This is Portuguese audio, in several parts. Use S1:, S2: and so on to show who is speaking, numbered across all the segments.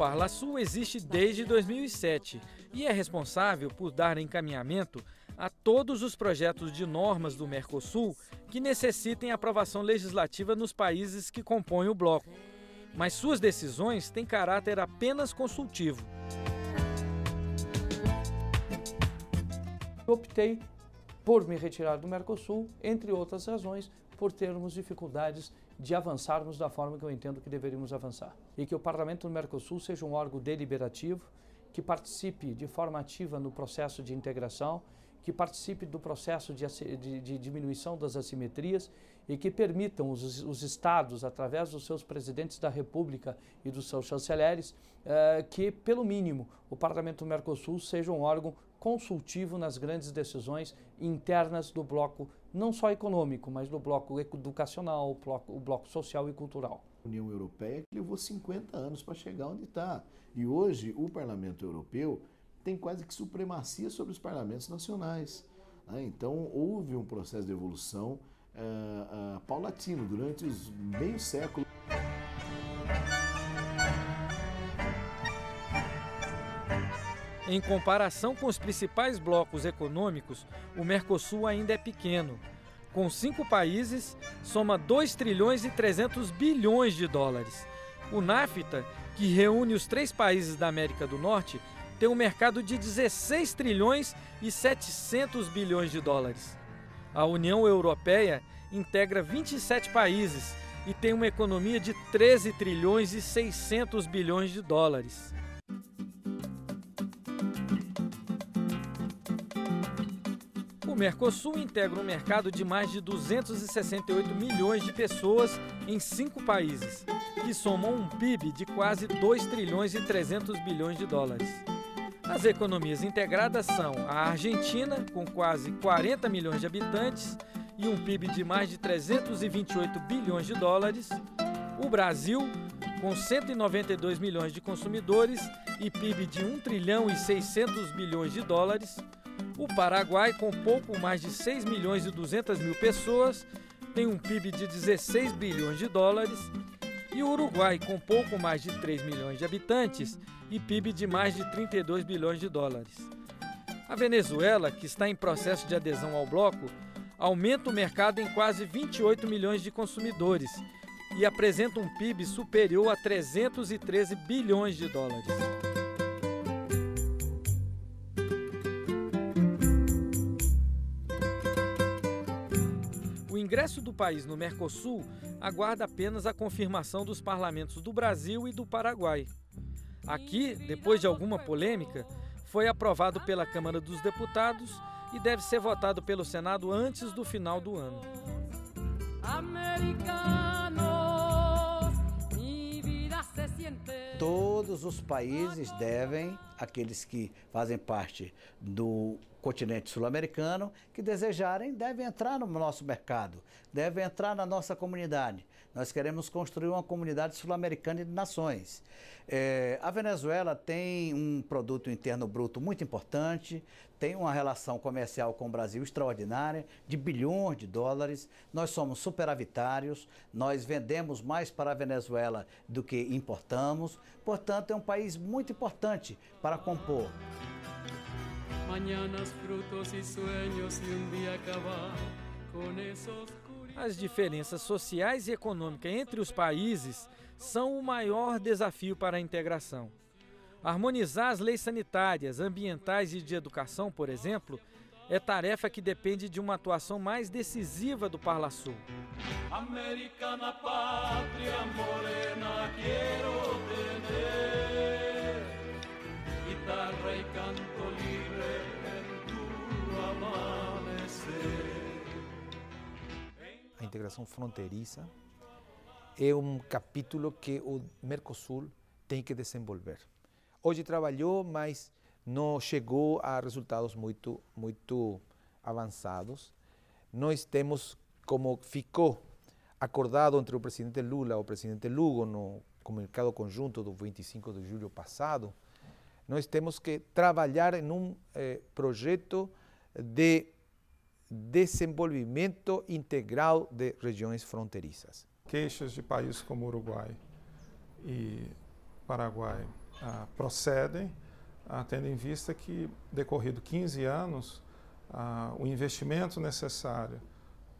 S1: Parlasul existe desde 2007 e é responsável por dar encaminhamento a todos os projetos de normas do Mercosul que necessitem aprovação legislativa nos países que compõem o bloco. Mas suas decisões têm caráter apenas consultivo.
S2: Optei por me retirar do Mercosul, entre outras razões, por termos dificuldades de avançarmos da forma que eu entendo que deveríamos avançar. E que o Parlamento do Mercosul seja um órgão deliberativo, que participe de forma ativa no processo de integração, que participe do processo de diminuição das assimetrias e que permitam os estados, através dos seus presidentes da República e dos seus chanceleres, que, pelo mínimo, o Parlamento do Mercosul seja um órgão consultivo nas grandes decisões internas do bloco, não só econômico, mas do bloco educacional, o bloco social e cultural.
S3: A União Europeia levou 50 anos para chegar onde está. E hoje o Parlamento Europeu tem quase que supremacia sobre os parlamentos nacionais. Então houve um processo de evolução paulatino durante os meio século.
S1: Em comparação com os principais blocos econômicos, o Mercosul ainda é pequeno. Com 5 países, soma 2 trilhões e 300 bilhões de dólares. O NAFTA, que reúne os 3 países da América do Norte, tem um mercado de 16 trilhões e 700 bilhões de dólares. A União Europeia integra 27 países e tem uma economia de 13 trilhões e 600 bilhões de dólares. O Mercosul integra um mercado de mais de 268 milhões de pessoas em 5 países, que somam um PIB de quase 2 trilhões e 300 bilhões de dólares. As economias integradas são a Argentina, com quase 40 milhões de habitantes e um PIB de mais de 328 bilhões de dólares, o Brasil, com 192 milhões de consumidores e PIB de 1 trilhão e 600 bilhões de dólares, o Paraguai, com pouco mais de 6 milhões e 200 mil pessoas, tem um PIB de 16 bilhões de dólares, e o Uruguai, com pouco mais de 3 milhões de habitantes e PIB de mais de 32 bilhões de dólares. A Venezuela, que está em processo de adesão ao bloco, aumenta o mercado em quase 28 milhões de consumidores e apresenta um PIB superior a 313 bilhões de dólares. O ingresso do país no Mercosul aguarda apenas a confirmação dos parlamentos do Brasil e do Paraguai. Aqui, depois de alguma polêmica, foi aprovado pela Câmara dos Deputados e deve ser votado pelo Senado antes do final do ano.
S4: Todos os países devem, aqueles que fazem parte do continente sul-americano, que desejarem, devem entrar no nosso mercado, devem entrar na nossa comunidade. Nós queremos construir uma comunidade sul-americana de nações. A Venezuela tem um produto interno bruto muito importante, tem uma relação comercial com o Brasil extraordinária, de bilhões de dólares. Nós somos superavitários, nós vendemos mais para a Venezuela do que importamos. Portanto, é um país muito importante para compor.
S1: As diferenças sociais e econômicas entre os países são o maior desafio para a integração. Harmonizar as leis sanitárias, ambientais e de educação, por exemplo, é tarefa que depende de uma atuação mais decisiva do Parlasul. Americana pátria morena quero tener, guitarra e canto livre en tu amanecer.
S5: A integração fronteiriça é um capítulo que o Mercosul tem que desenvolver. Hoje trabalhou, mas não chegou a resultados muito avançados. Nós temos, como ficou acordado entre o presidente Lula e o presidente Lugo no comunicado conjunto do 25 de julho passado, nós temos que trabalhar em um projeto de desenvolvimento integral de regiões fronteiriças.
S6: Queixas de países como Uruguai e Paraguai procedem, tendo em vista que, decorrido 15 anos, o investimento necessário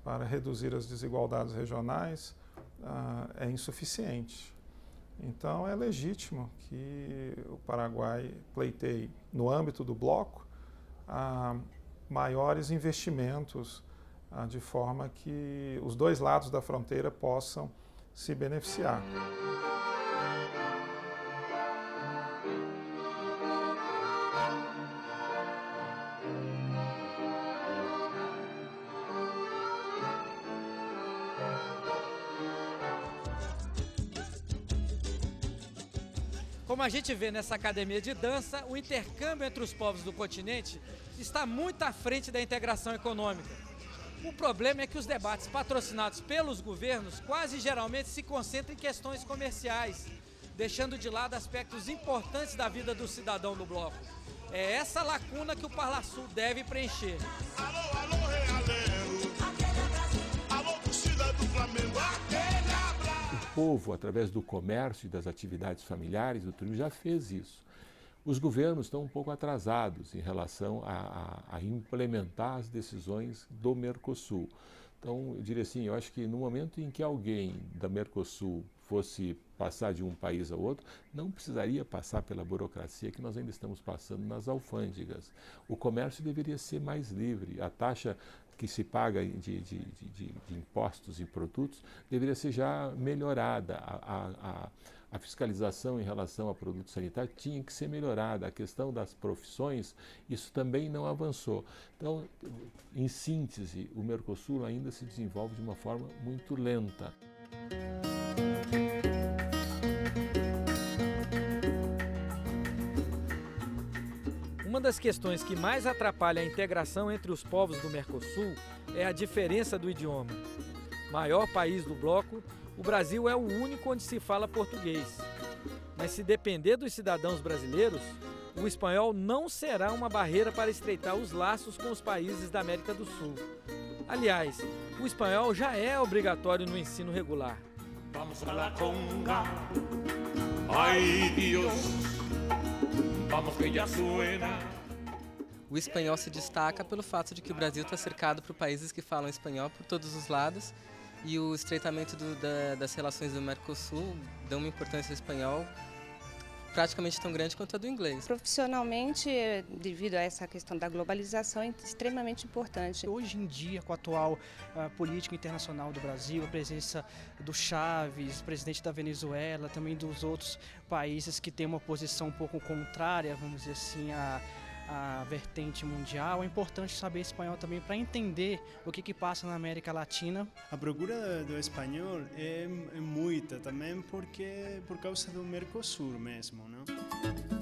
S6: para reduzir as desigualdades regionais é insuficiente. Então, é legítimo que o Paraguai pleiteie, no âmbito do bloco, maiores investimentos, de forma que os dois lados da fronteira possam se beneficiar.
S1: Como a gente vê nessa academia de dança, o intercâmbio entre os povos do continente está muito à frente da integração econômica. O problema é que os debates patrocinados pelos governos quase geralmente se concentram em questões comerciais, deixando de lado aspectos importantes da vida do cidadão do bloco. É essa lacuna que o Parlasul deve preencher.
S7: O povo, através do comércio e das atividades familiares, do turismo, já fez isso. Os governos estão um pouco atrasados em relação a implementar as decisões do Mercosul. Então, eu diria assim, eu acho que no momento em que alguém da Mercosul fosse passar de um país a outro, não precisaria passar pela burocracia que nós ainda estamos passando nas alfândegas. O comércio deveria ser mais livre, a taxa que se paga de impostos e produtos deveria ser já melhorada. A fiscalização em relação a produtos sanitários tinha que ser melhorada. A questão das profissões, isso também não avançou. Então, em síntese, o Mercosul ainda se desenvolve de uma forma muito lenta.
S1: Uma das questões que mais atrapalha a integração entre os povos do Mercosul é a diferença do idioma. Maior país do bloco, o Brasil é o único onde se fala português. Mas se depender dos cidadãos brasileiros, o espanhol não será uma barreira para estreitar os laços com os países da América do Sul. Aliás, o espanhol já é obrigatório no ensino regular.
S8: Vamos a la conga, ay Dios, vamos que ya suena.
S9: O espanhol se destaca pelo fato de que o Brasil está cercado por países que falam espanhol por todos os lados, e o estreitamento das relações do Mercosul dão uma importância ao espanhol praticamente tão grande quanto a do inglês.
S10: Profissionalmente, devido a essa questão da globalização, é extremamente importante.
S11: Hoje em dia, com a atual política internacional do Brasil, a presença do Chaves, presidente da Venezuela, também dos outros países que têm uma posição um pouco contrária, vamos dizer assim, a vertente mundial, é importante saber espanhol também para entender o que passa na América Latina.
S12: A procura do espanhol é muita também por causa do Mercosul mesmo, não?